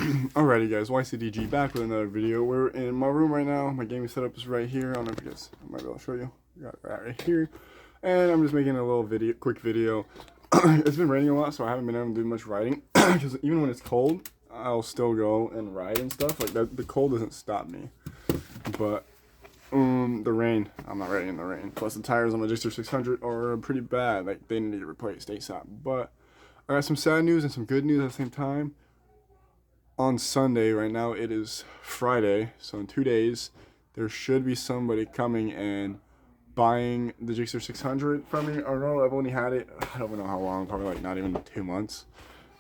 Alrighty guys, YCDG back with another video. We're in my room right now. My gaming setup is right here. I don't know if you guys, I might be able to show you. Got it right here. And I'm just making a little video, quick video. It's been raining a lot, so I haven't been able to do much riding. Because even when it's cold, I'll still go and ride and stuff. Like that, the cold doesn't stop me. But the rain, I'm not riding in the rain. Plus the tires on my GSXR 600 are pretty bad. Like they need to replace ASAP. But I got some sad news and some good news at the same time. On Sunday, right now it is Friday, so in 2 days there should be somebody coming and buying the GSXR 600 from me. I don't know, I've only had it, I don't know how long, probably like not even 2 months.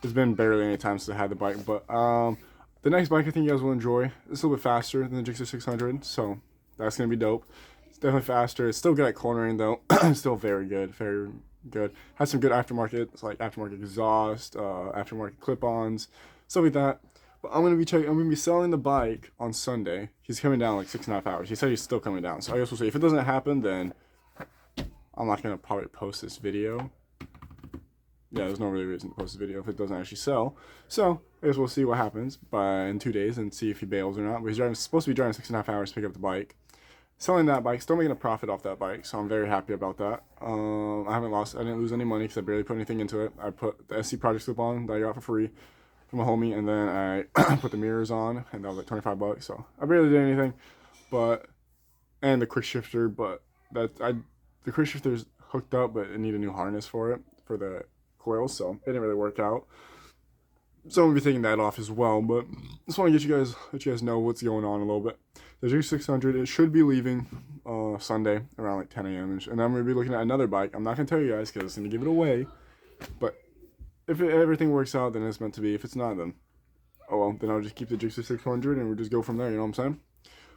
It's been barely any time since I had the bike, but the next bike I think you guys will enjoy. It's a little bit faster than the GSXR 600, so that's going to be dope. It's definitely faster. It's still good at cornering though. It's still very good, very good. Has some good aftermarket, it's like aftermarket exhaust, aftermarket clip-ons, stuff like that. But I'm gonna be selling the bike on Sunday. He's coming down like 6.5 hours. He said he's still coming down. So I guess we'll see. If it doesn't happen, then I'm not gonna probably post this video. Yeah, there's no really reason to post this video if it doesn't actually sell. So I guess we'll see what happens in 2 days and see if he bails or not. But he's supposed to be driving 6.5 hours to pick up the bike. Selling that bike, still making a profit off that bike, so I'm very happy about that. I didn't lose any money because I barely put anything into it. I put the SC Project Slip on that I got for free from a homie, and then I put the mirrors on, and that was like 25 bucks. So I barely did anything, and the quick shifter, but the quick shifter's hooked up, but it need a new harness for it for the coils, so it didn't really work out. So I'm gonna be taking that off as well, but just want to let you guys know what's going on a little bit. The G600, it should be leaving Sunday around like 10 a.m. and I'm gonna be looking at another bike. I'm not gonna tell you guys because I'm gonna give it away, but if everything works out, then it's meant to be. If it's not, then oh well. Then I'll just keep the GSXR 600 and we'll just go from there. You know what I'm saying?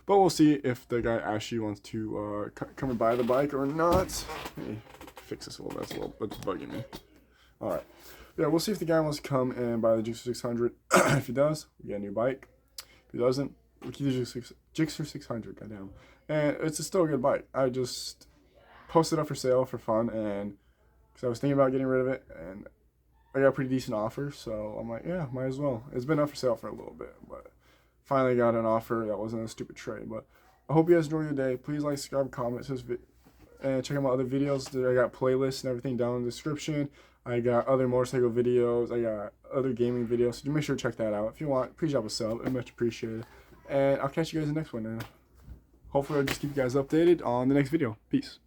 But we'll see if the guy actually wants to come and buy the bike or not. Let me fix this a little bit. It's bugging me. All right. Yeah, we'll see if the guy wants to come and buy the GSXR 600. If he does, we get a new bike. If he doesn't, we keep the GSXR 600. Goddamn. And it's still a good bike. I just posted it up for sale for fun, and because I was thinking about getting rid of it, and I got a pretty decent offer, so I'm like, yeah, might as well. It's been up for sale for a little bit, but finally got an offer that wasn't a stupid trade. But I hope you guys enjoy your day. Please like, subscribe, comment, and check out my other videos. I got playlists and everything down in the description. I got other motorcycle videos. I got other gaming videos. So make sure to check that out. If you want, please drop a sub. It's much appreciated. And I'll catch you guys in the next one. And hopefully I'll just keep you guys updated on the next video. Peace.